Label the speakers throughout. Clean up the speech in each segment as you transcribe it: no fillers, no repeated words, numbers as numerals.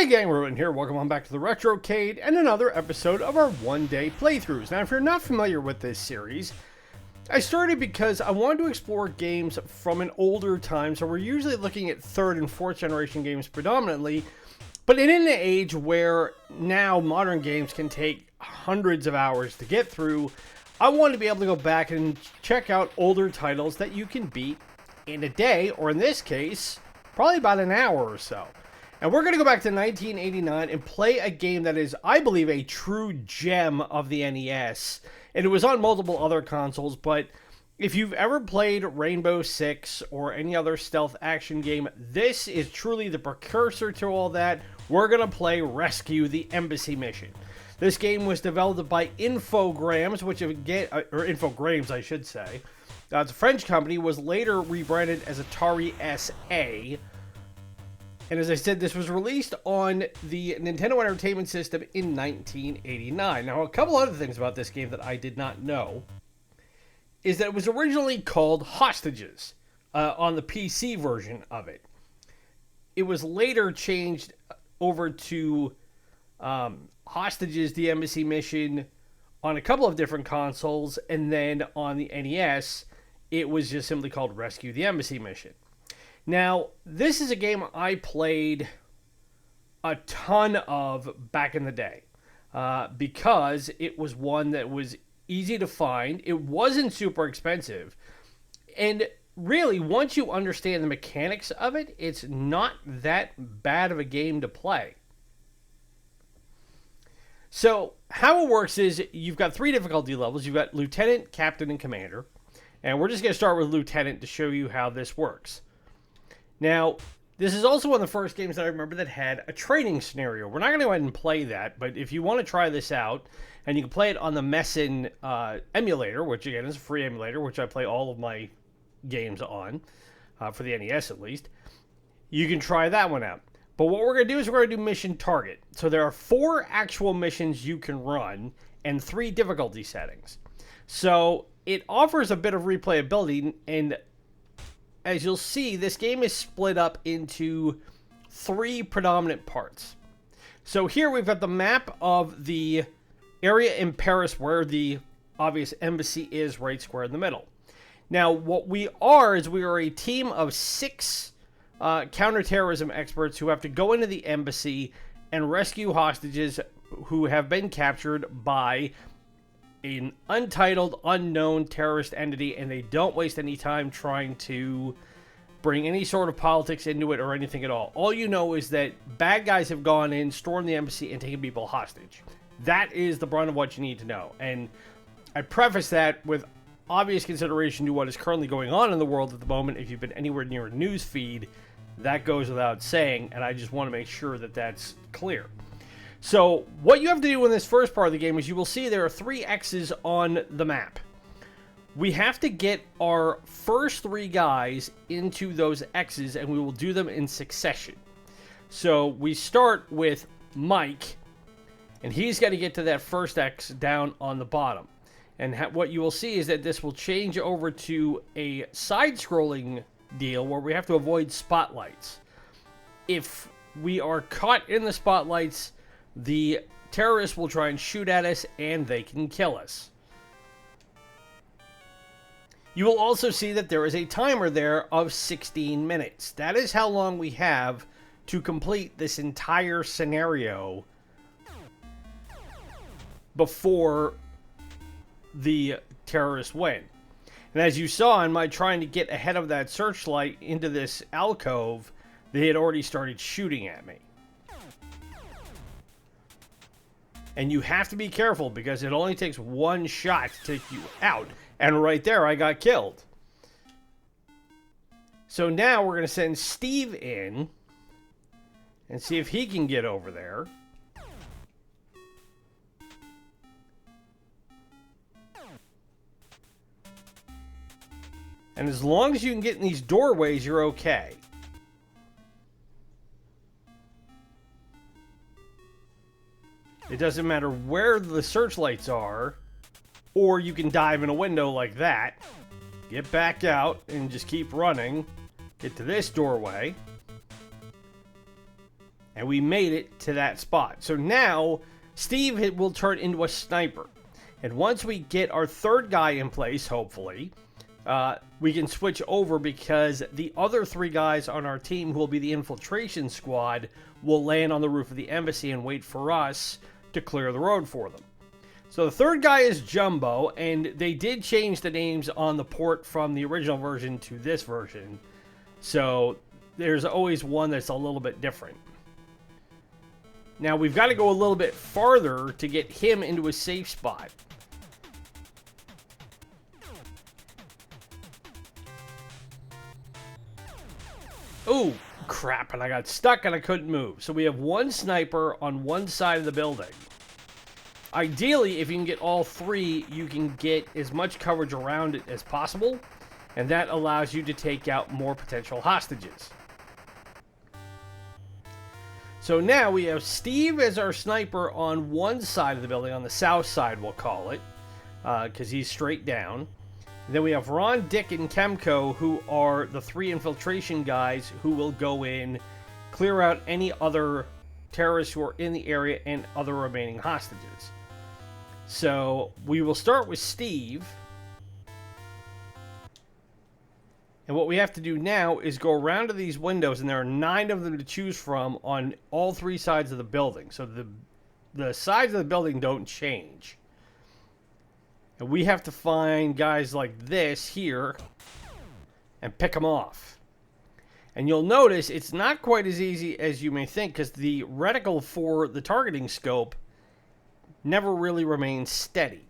Speaker 1: Hey gang, Ruin here. Welcome on back to the Retrocade and another episode of our one-day playthroughs. Now, if you're not familiar with this series, I started because I wanted to explore games from an older time, so we're usually looking at third and fourth generation games predominantly, but in an age where now modern games can take hundreds of hours to get through, I wanted to be able to go back and check out older titles that you can beat in a day, or in this case, probably about an hour or so. And we're going to go back to 1989 and play a game that is, I believe, a true gem of the NES. And it was on multiple other consoles, but if you've ever played Rainbow Six or any other stealth action game, this is truly the precursor to all that. We're going to play Rescue the Embassy Mission. This game was developed by Infogrames, which again, or Infogrames, I should say. It's a French company, was later rebranded as Atari SA. And as I said, this was released on the Nintendo Entertainment System in 1989. Now, a couple other things about this game that I did not know is that it was originally called Hostages on the PC version of it. It was later changed over to Hostages, the Embassy Mission on a couple of different consoles, and then on the NES, it was just simply called Rescue the Embassy Mission. Now, this is a game I played a ton of back in the day because it was one that was easy to find. It wasn't super expensive. And really, once you understand the mechanics of it, it's not that bad of a game to play. So, how it works is you've got 3 difficulty levels. You've got Lieutenant, Captain, and Commander. And we're just going to start with Lieutenant to show you how this works. Now, this is also one of the first games that I remember that had a training scenario. We're not going to go ahead and play that, but if you want to try this out, and you can play it on the Messin emulator, which again is a free emulator, which I play all of my games on, for the NES at least, you can try that one out. But what we're going to do is we're going to do mission target. So there are 4 actual missions you can run, and 3 difficulty settings. So it offers a bit of replayability, and as you'll see, this game is split up into 3 predominant parts. So here we've got the map of the area in Paris where the obvious embassy is, right square in the middle. Now, what we are is we are a team of 6 counterterrorism experts who have to go into the embassy and rescue hostages who have been captured by an untitled, unknown terrorist entity, and they don't waste any time trying to bring any sort of politics into it or anything at all. All you know is that bad guys have gone in, stormed the embassy, and taken people hostage. That is the brunt of what you need to know. And I preface that with obvious consideration to what is currently going on in the world at the moment. If you've been anywhere near a news feed, that goes without saying, and I just want to make sure that that's clear. So, what you have to do in this first part of the game is you will see there are 3 X's on the map. We have to get our first 3 guys into those X's, and we will do them in succession. So, we start with Mike, and he's got to get to that first X down on the bottom. And what you will see is that this will change over to a side-scrolling deal where we have to avoid spotlights. If we are caught in the spotlights, the terrorists will try and shoot at us, and they can kill us. You will also see that there is a timer there of 16 minutes. That is how long we have to complete this entire scenario before the terrorists win. And as you saw in my trying to get ahead of that searchlight into this alcove, they had already started shooting at me. And you have to be careful because it only takes 1 shot to take you out. And right there, I got killed. So now we're going to send Steve in and see if he can get over there. And as long as you can get in these doorways, you're okay. It doesn't matter where the searchlights are, or you can dive in a window like that, get back out, and just keep running, get to this doorway, And we made it to that spot. So now, Steve will turn into a sniper. And once we get our third guy in place, hopefully, we can switch over because the other 3 guys on our team who will be the infiltration squad will land on the roof of the embassy and wait for us to clear the road for them. So the third guy is Jumbo, and they did change the names on the port from the original version to this version. So there's always one that's a little bit different. Now we've got to go a little bit farther to get him into a safe spot. Ooh, crap, and I got stuck and I couldn't move. So we have one sniper on one side of the building. Ideally, if you can get all 3, you can get as much coverage around it as possible, and that allows you to take out more potential hostages. So now we have Steve as our sniper on one side of the building, on the south side we'll call it, because he's straight down. And then we have Ron, Dick, and Kemco, who are the 3 infiltration guys who will go in, clear out any other terrorists who are in the area and other remaining hostages. So we will start with Steve. And what we have to do now is go around to these windows, and there are 9 of them to choose from on all 3 sides of the building. So the sides of the building don't change. And we have to find guys like this here and pick them off. And you'll notice it's not quite as easy as you may think, because the reticle for the targeting scope never really remains steady.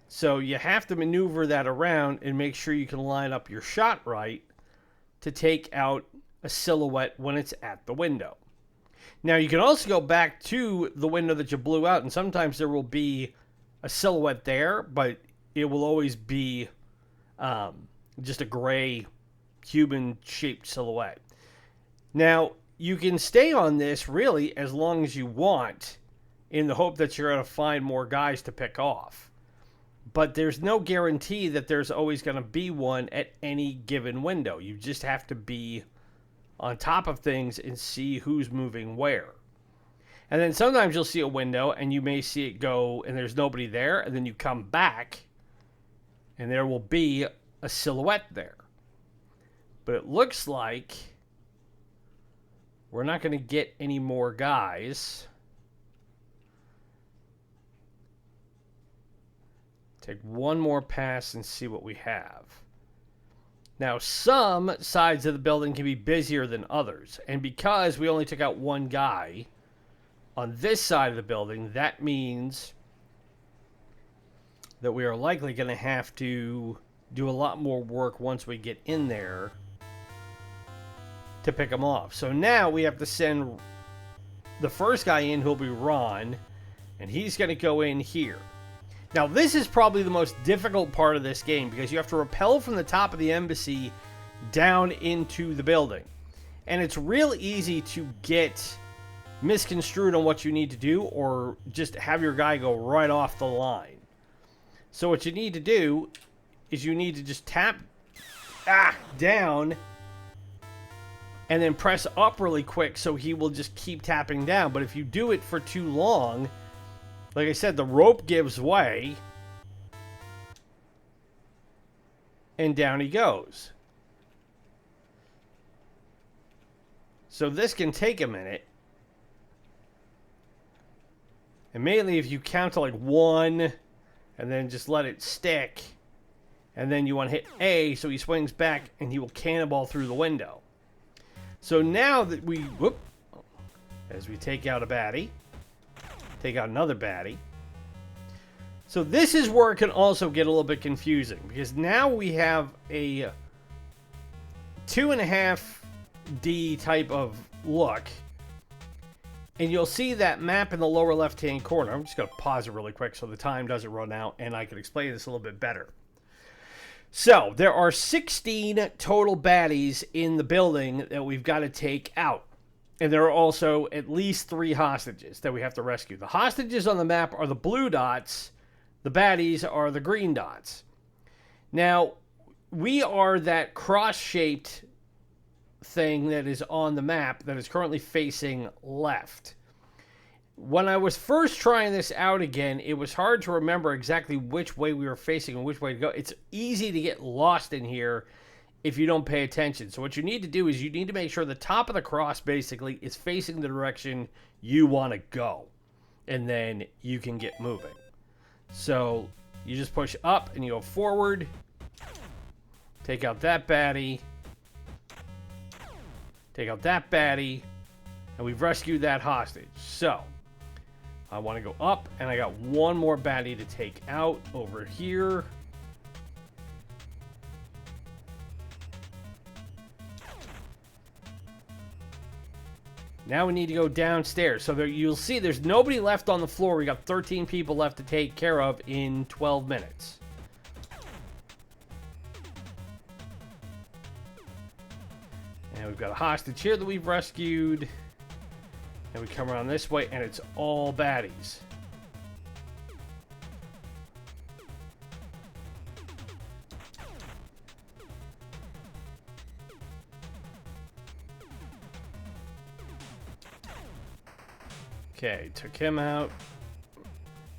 Speaker 1: So you have to maneuver that around and make sure you can line up your shot right to take out a silhouette when it's at the window. Now you can also go back to the window that you blew out, and sometimes there will be a silhouette there, but it will always be just a gray Cuban-shaped silhouette. Now, you can stay on this really as long as you want in the hope that you're going to find more guys to pick off. But there's no guarantee that there's always going to be one at any given window. You just have to be on top of things and see who's moving where. And then sometimes you'll see a window and you may see it go and there's nobody there, and then you come back and there will be a silhouette there. But it looks like we're not going to get any more guys. Take one more pass and see what we have. Now, some sides of the building can be busier than others. And because we only took out one guy on this side of the building, that means that we are likely going to have to do a lot more work once we get in there to pick them off. So now we have to send the first guy in, who'll be Ron, and he's going to go in here. Now, this is probably the most difficult part of this game because you have to rappel from the top of the embassy down into the building. And it's real easy to get misconstrued on what you need to do, or just have your guy go right off the line. So what you need to do is you need to just tap down and then press up really quick so he will just keep tapping down. But if you do it for too long, like I said, the rope gives way and down he goes. So this can take a minute. And mainly if you count to like 1 and then just let it stick, and then you want to hit A so he swings back and he will cannonball through the window. So now that we, as we take out a baddie, take out another baddie. So this is where it can also get a little bit confusing, because now we have a 2.5D type of look. And you'll see that map in the lower left-hand corner. I'm just going to pause it really quick so the time doesn't run out and I can explain this a little bit better. So, there are 16 total baddies in the building that we've got to take out. And there are also at least 3 hostages that we have to rescue. The hostages on the map are the blue dots. The baddies are the green dots. Now, we are that cross-shaped thing that is on the map that is currently facing left. When I was first trying this out again, it was hard to remember exactly which way we were facing and which way to go. It's easy to get lost in here if you don't pay attention. So what you need to do is you need to make sure the top of the cross basically is facing the direction you want to go. And then you can get moving. So you just push up and you go forward. Take out that baddie. Take out that baddie. And we've rescued that hostage. So I want to go up, and I got one more baddie to take out over here. Now we need to go downstairs. So there, you'll see there's nobody left on the floor. We got 13 people left to take care of in 12 minutes. And we've got a hostage here that we've rescued. And we come around this way, and it's all baddies. Okay, took him out.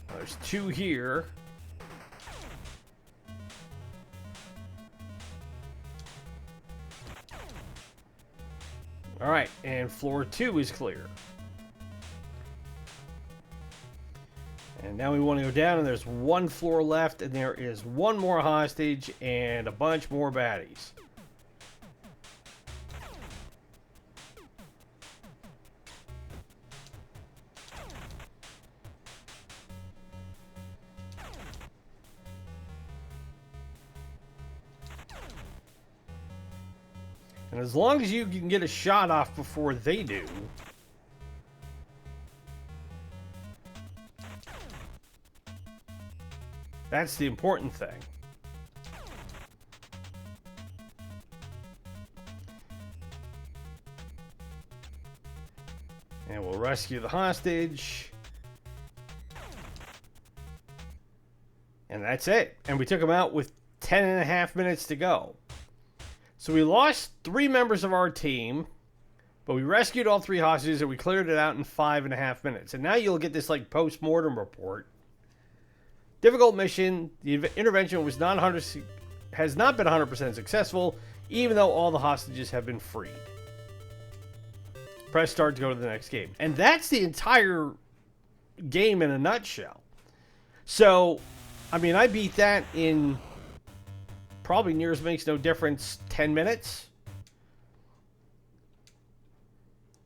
Speaker 1: There's two here. All right, and floor 2 is clear. And now we want to go down, and there's one floor left, and there is one more hostage and a bunch more baddies. And as long as you can get a shot off before they do, that's the important thing. And we'll rescue the hostage. And that's it. And we took him out with 10.5 minutes to go. So we lost 3 members of our team, but we rescued all 3 hostages and we cleared it out in 5.5 minutes. And now you'll get this like post-mortem report. Difficult mission. The intervention was has not been 100% successful, even though all the hostages have been freed. Press start to go to the next game. And that's the entire game in a nutshell. So, I mean, I beat that in probably near as makes no difference 10 minutes.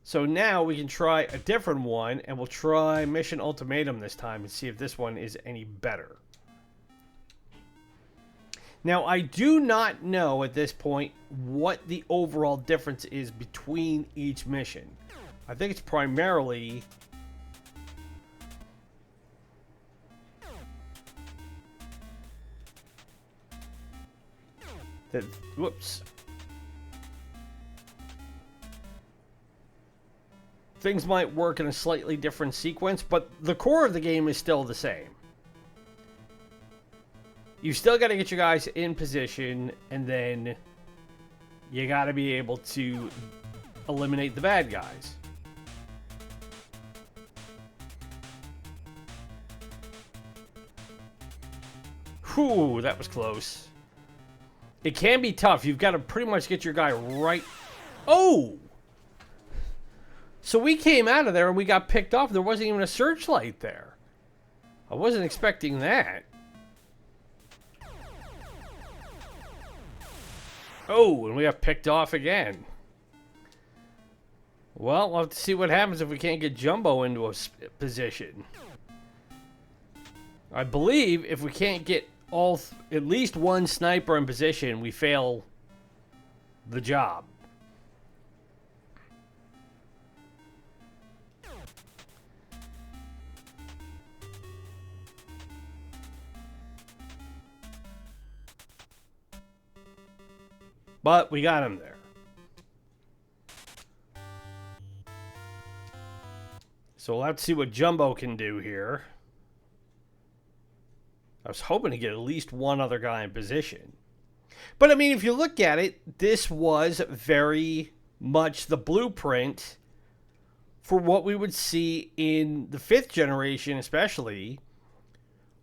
Speaker 1: So now we can try a different one, and we'll try Mission Ultimatum this time and see if this one is any better. Now, I do not know at this point what the overall difference is between each mission. I think it's primarily that, whoops. Things might work in a slightly different sequence, but the core of the game is still the same. You still got to get your guys in position, and then you got to be able to eliminate the bad guys. Whew, that was close. It can be tough. You've got to pretty much get your guy right. Oh! So we came out of there and we got picked off. There wasn't even a searchlight there. I wasn't expecting that. Oh, and we got picked off again. Well, we'll have to see what happens if we can't get Jumbo into a position. I believe if we can't get at least one sniper in position, we fail the job. But we got him there. So we'll have to see what Jumbo can do here. I was hoping to get at least one other guy in position. But, I mean, if you look at it, this was very much the blueprint for what we would see in the 5th generation, especially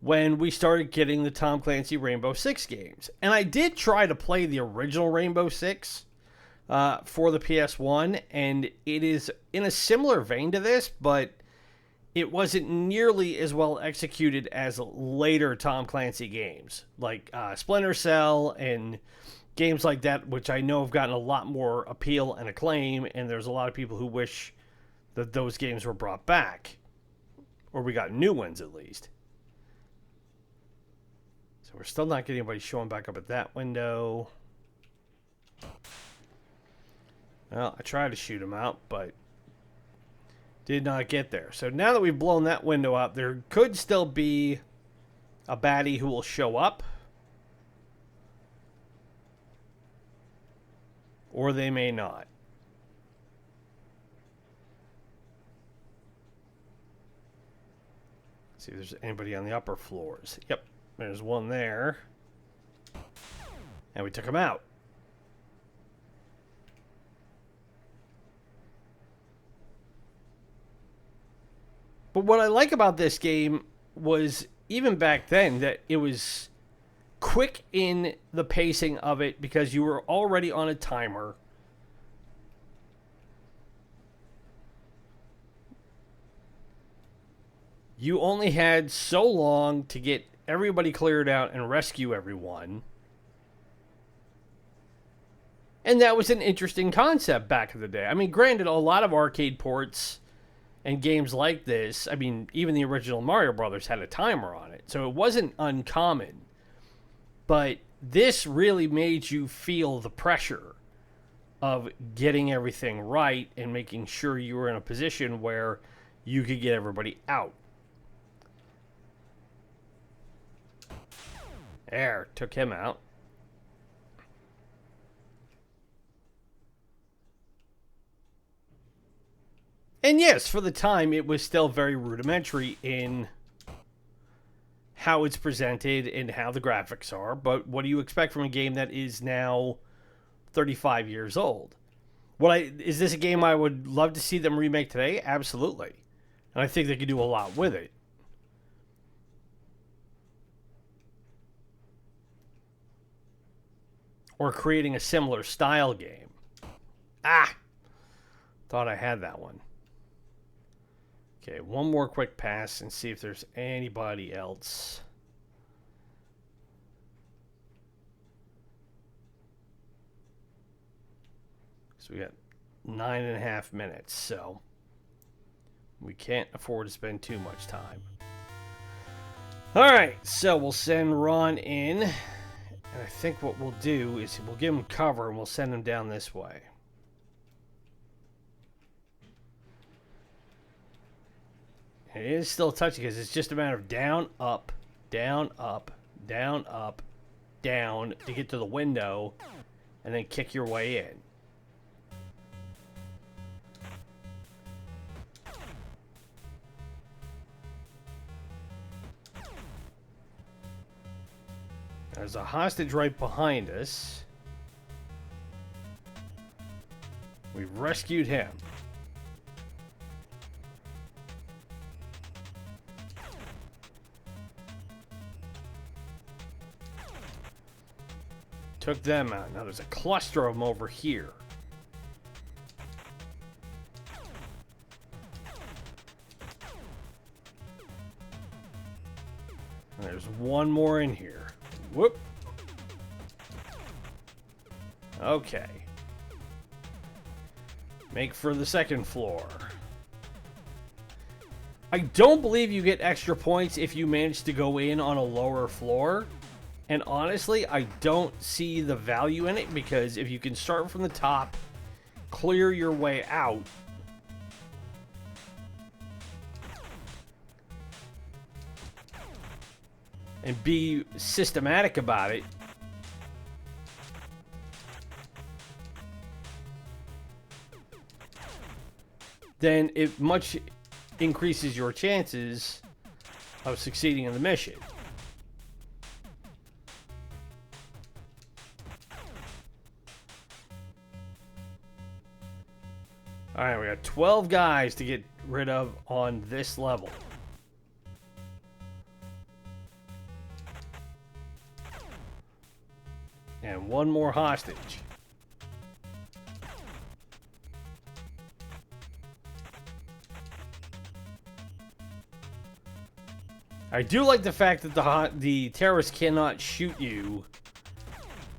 Speaker 1: when we started getting the Tom Clancy Rainbow Six games. And I did try to play the original Rainbow Six for the PS1, and it is in a similar vein to this, but it wasn't nearly as well executed as later Tom Clancy games, like Splinter Cell and games like that, which I know have gotten a lot more appeal and acclaim, and there's a lot of people who wish that those games were brought back, or we got new ones at least. So we're still not getting anybody showing back up at that window. Well, I tried to shoot him out, but did not get there. So now that we've blown that window up, there could still be a baddie who will show up. Or they may not. See if there's anybody on the upper floors. Yep, there's one there. And we took him out. But what I like about this game was, even back then, that it was quick in the pacing of it because you were already on a timer. You only had so long to get everybody cleared out and rescue everyone. And that was an interesting concept back in the day. I mean, granted, a lot of arcade ports and games like this, I mean, even the original Mario Brothers had a timer on it, so it wasn't uncommon. But this really made you feel the pressure of getting everything right and making sure you were in a position where you could get everybody out. There, took him out. And yes, for the time, it was still very rudimentary in how it's presented and how the graphics are. But what do you expect from a game that is now 35 years old? Is this a game I would love to see them remake today? Absolutely. And I think they could do a lot with it. Or creating a similar style game. Ah! Thought I had that one. Okay, one more quick pass and see if there's anybody else. So we got 9.5 minutes, so we can't afford to spend too much time. Alright, so we'll send Ron in. And I think what we'll do is we'll give him cover and we'll send him down this way. It is still touchy because it's just a matter of down, up, down, up, down, up, down to get to the window and then kick your way in. There's a hostage right behind us. We've rescued him. Took them out. Now there's a cluster of them over here. And there's one more in here. Whoop. Okay. Make for the second floor. I don't believe you get extra points if you manage to go in on a lower floor. And honestly, I don't see the value in it because if you can start from the top, clear your way out, and be systematic about it, then it much increases your chances of succeeding in the mission. Alright, we got 12 guys to get rid of on this level. And one more hostage. I do like the fact that the terrorists cannot shoot you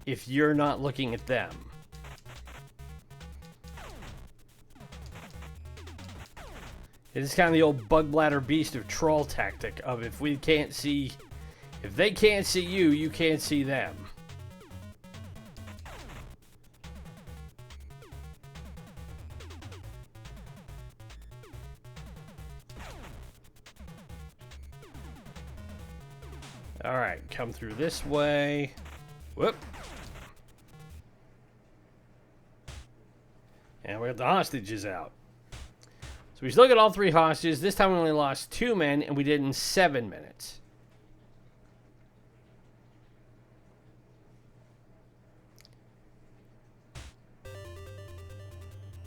Speaker 1: if you're not looking at them. It is kind of the old bug bladder beast of troll tactic of if they can't see you, you can't see them. Alright, come through this way. Whoop. And we got the hostages out. So we still got all 3 hostages. This time we only lost 2 men, and we did it in 7 minutes.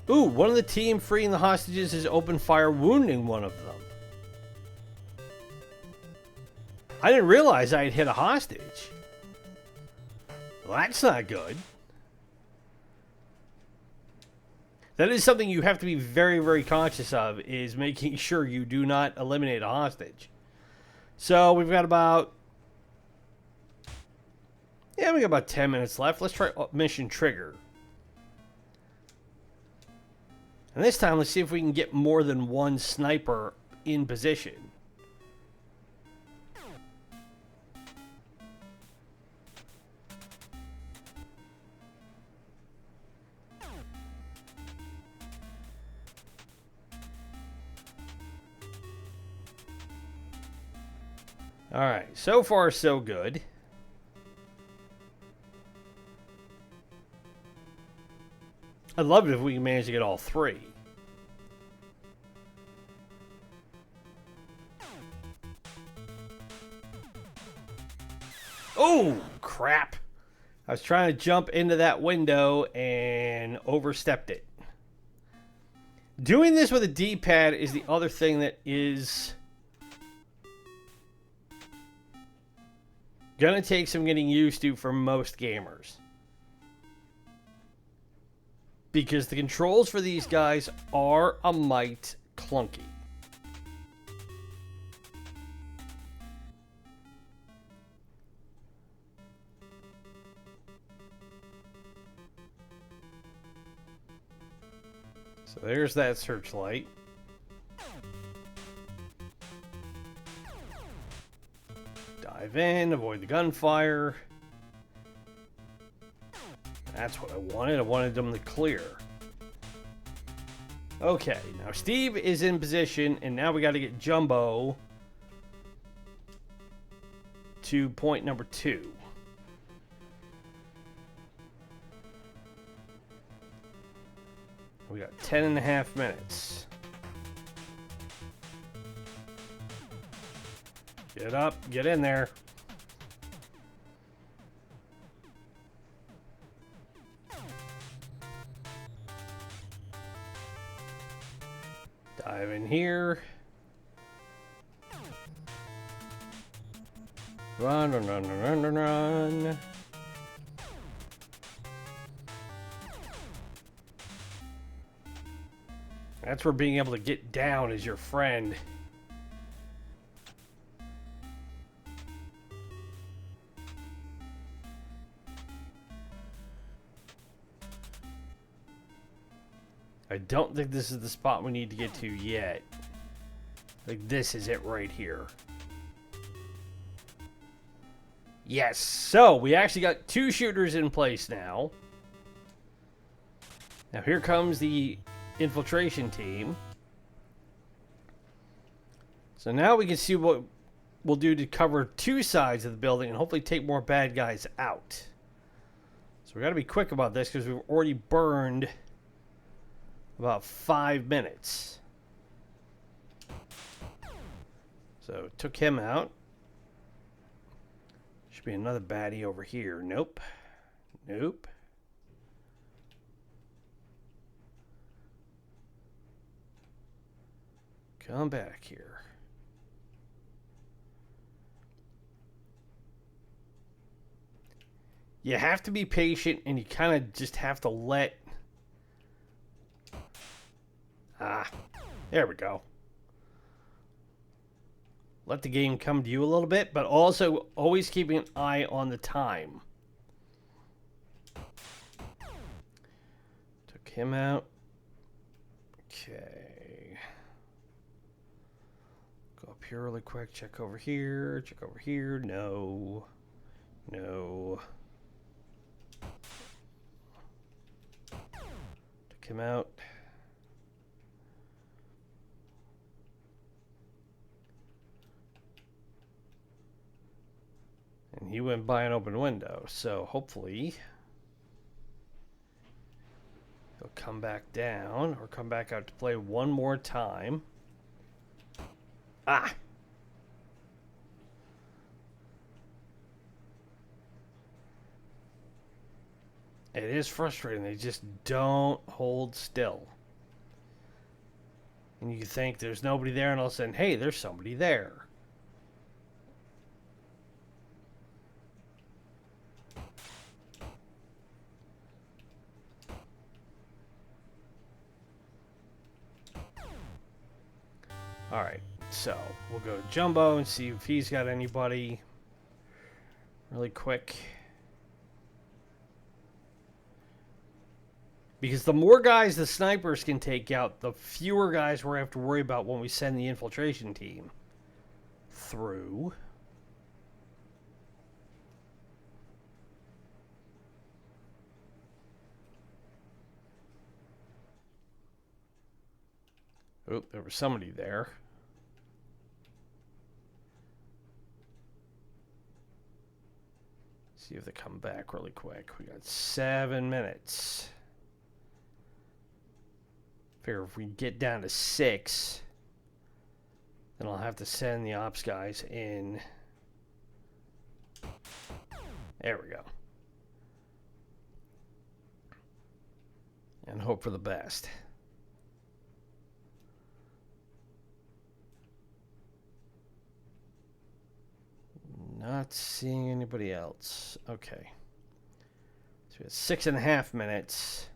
Speaker 1: Ooh, one of the team freeing the hostages is open fire, wounding one of them. I didn't realize I had hit a hostage. Well, that's not good. That is something you have to be very, very conscious of, is making sure you do not eliminate a hostage. So we've got about... yeah, we got about 10 minutes left. Let's try mission trigger. And this time, let's see if we can get more than one sniper in position. Alright, so far so good. I'd love it if we can manage to get all 3. Oh, crap. I was trying to jump into that window and overstepped it. Doing this with a D-pad is the other thing that is gonna take some getting used to for most gamers. Because the controls for these guys are a mite clunky. So there's that searchlight. Dive in, avoid the gunfire. That's what I wanted. I wanted them to clear. Okay, now Steve is in position, and now we got to get Jumbo to point number 2. We got 10.5 minutes. Get up, get in there. Dive in here. Run, run, run, run, run, run. That's where being able to get down is your friend. I don't think this is the spot we need to get to yet. Like, this is it right here. Yes, so we actually got 2 shooters in place now. Now here comes the infiltration team. So now we can see what we'll do to cover 2 sides of the building and hopefully take more bad guys out. So we got to be quick about this because we've already burned about 5 minutes. So took him out. Should be another baddie over here. Nope. Nope. Come back here. You have to be patient, and you kind of just have to let... there we go. Let the game come to you a little bit, but also always keeping an eye on the time. Took him out. Okay. Go up here really quick. Check over here. Check over here. No. No. Took him out. And he went by an open window, so hopefully he'll come back down or come back out to play one more time. Ah! It is frustrating. They just don't hold still. And you think there's nobody there, and all of a sudden, hey, there's somebody there. Alright, so we'll go to Jumbo and see if he's got anybody really quick. Because the more guys the snipers can take out, the fewer guys we're going to have to worry about when we send the infiltration team through. Oh, there was somebody there. See if they come back really quick. We got 7 minutes. Figure if we get down to 6, then I'll have to send the ops guys in. There we go. And hope for the best. Not seeing anybody else. Okay. So we have 6.5 minutes.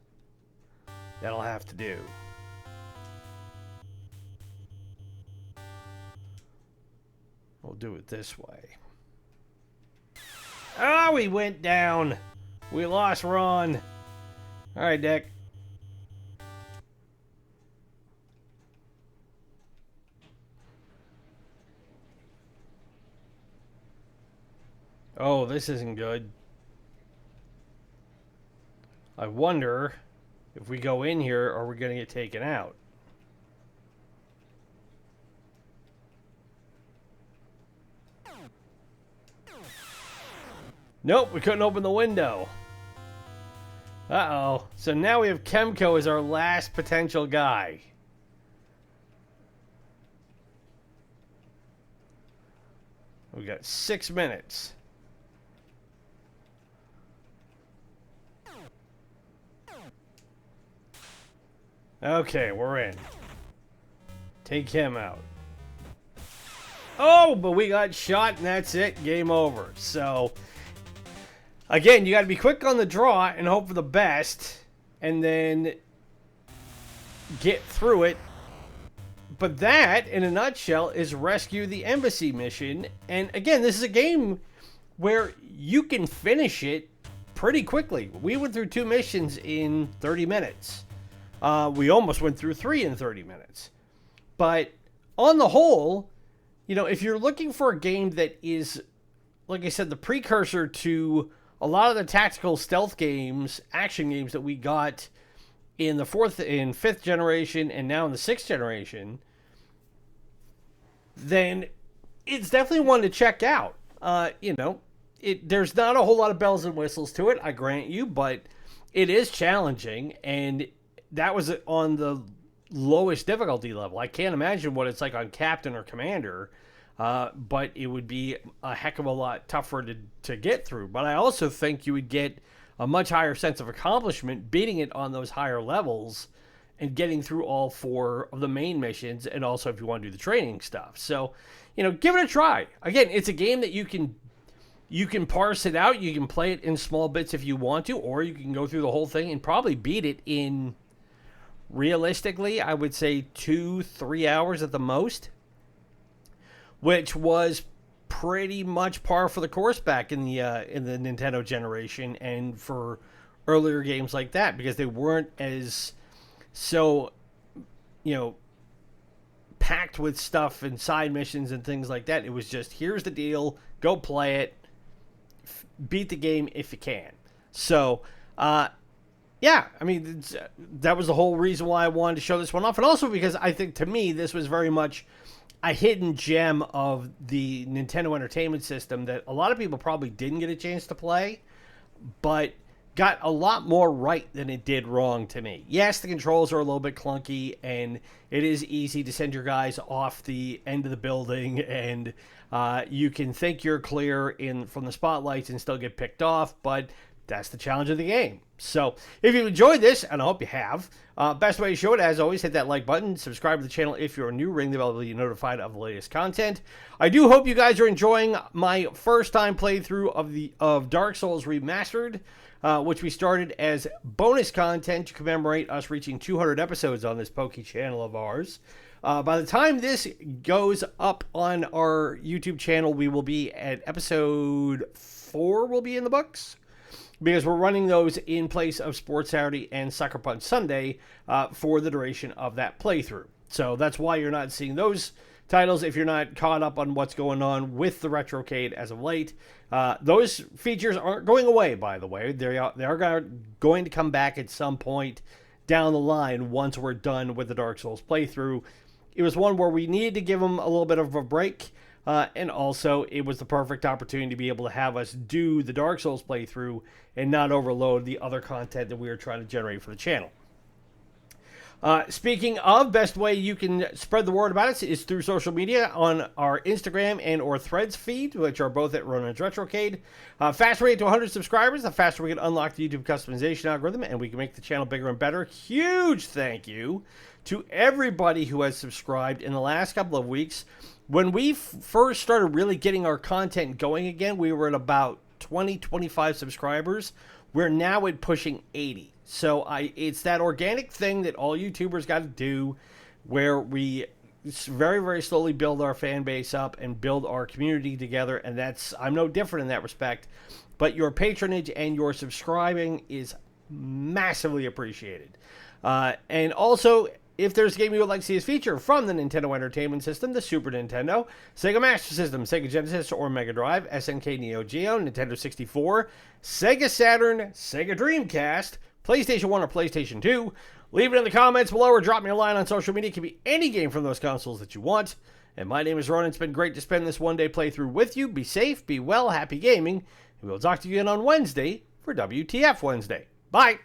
Speaker 1: That'll have to do. We'll do it this way. Ah, we went down. We lost Ron. All right, Dick. Oh, this isn't good. I wonder if we go in here, are we going to get taken out? Nope, we couldn't open the window. Uh-oh. So now we have Chemco as our last potential guy. We got 6 minutes. Okay, we're in. Take him out. Oh, but we got shot and that's it. Game over. So, again, you got to be quick on the draw and hope for the best. And then get through it. But that, in a nutshell, is rescue the embassy mission. And again, this is a game where you can finish it pretty quickly. We went through 2 missions in 30 minutes. We almost went through 3 in 30 minutes. But on the whole, you know, if you're looking for a game that is, like I said, the precursor to a lot of the tactical stealth games, action games that we got in the 4th and 5th generation and now in the 6th generation, then it's definitely one to check out. You know, there's not a whole lot of bells and whistles to it, I grant you, but it is challenging, and that was on the lowest difficulty level. I can't imagine what it's like on Captain or Commander, but it would be a heck of a lot tougher to get through. But I also think you would get a much higher sense of accomplishment beating it on those higher levels and getting through all 4 of the main missions, and also if you want to do the training stuff. So, give it a try. Again, it's a game that you can parse it out. You can play it in small bits if you want to, or you can go through the whole thing and probably beat it in, realistically, I would say 2-3 hours at the most, which was pretty much par for the course back in the Nintendo generation and for earlier games like that, because they weren't as packed with stuff and side missions and things like that. It was just, here's the deal, go play it, beat the game if you can. So, yeah, I mean, that was the whole reason why I wanted to show this one off. And also because I think, to me, this was very much a hidden gem of the Nintendo Entertainment System that a lot of people probably didn't get a chance to play, but got a lot more right than it did wrong to me. Yes, the controls are a little bit clunky, and it is easy to send your guys off the end of the building, and you can think you're clear from the spotlights and still get picked off, but that's the challenge of the game. So, if you enjoyed this, and I hope you have, best way to show it, as always, hit that like button, subscribe to the channel if you're new, ring the bell to be notified of the latest content. I do hope you guys are enjoying my first time playthrough of Dark Souls Remastered, which we started as bonus content to commemorate us reaching 200 episodes on this Pokey channel of ours. By the time this goes up on our YouTube channel, we will be at episode 4 will be in the books, because we're running those in place of Sports Saturday and Sucker Punch Sunday for the duration of that playthrough. So that's why you're not seeing those titles if you're not caught up on what's going on with the Retrocade as of late. Those features aren't going away, by the way. They are going to come back at some point down the line once we're done with the Dark Souls playthrough. It was one where we needed to give them a little bit of a break, and also it was the perfect opportunity to be able to have us do the Dark Souls playthrough and not overload the other content that we were trying to generate for the channel. Speaking of, best way you can spread the word about us is through social media on our Instagram and or Threads feed, which are both at Ronan's Retrocade. Faster we get to 100 subscribers, the faster we can unlock the YouTube customization algorithm, and we can make the channel bigger and better. Huge thank you to everybody who has subscribed in the last couple of weeks. When we first started really getting our content going again, we were at about 20-25 subscribers. We're now at pushing 80. So it's that organic thing that all YouTubers got to do, where we very, very slowly build our fan base up and build our community together. And I'm no different in that respect. But your patronage and your subscribing is massively appreciated. And also, if there's a game you would like to see us feature from the Nintendo Entertainment System, the Super Nintendo, Sega Master System, Sega Genesis or Mega Drive, SNK Neo-Geo, Nintendo 64, Sega Saturn, Sega Dreamcast, PlayStation 1 or PlayStation 2, leave it in the comments below or drop me a line on social media. It can be any game from those consoles that you want. And my name is Ronan. It's been great to spend this one-day playthrough with you. Be safe, be well, happy gaming, and we'll talk to you again on Wednesday for WTF Wednesday. Bye!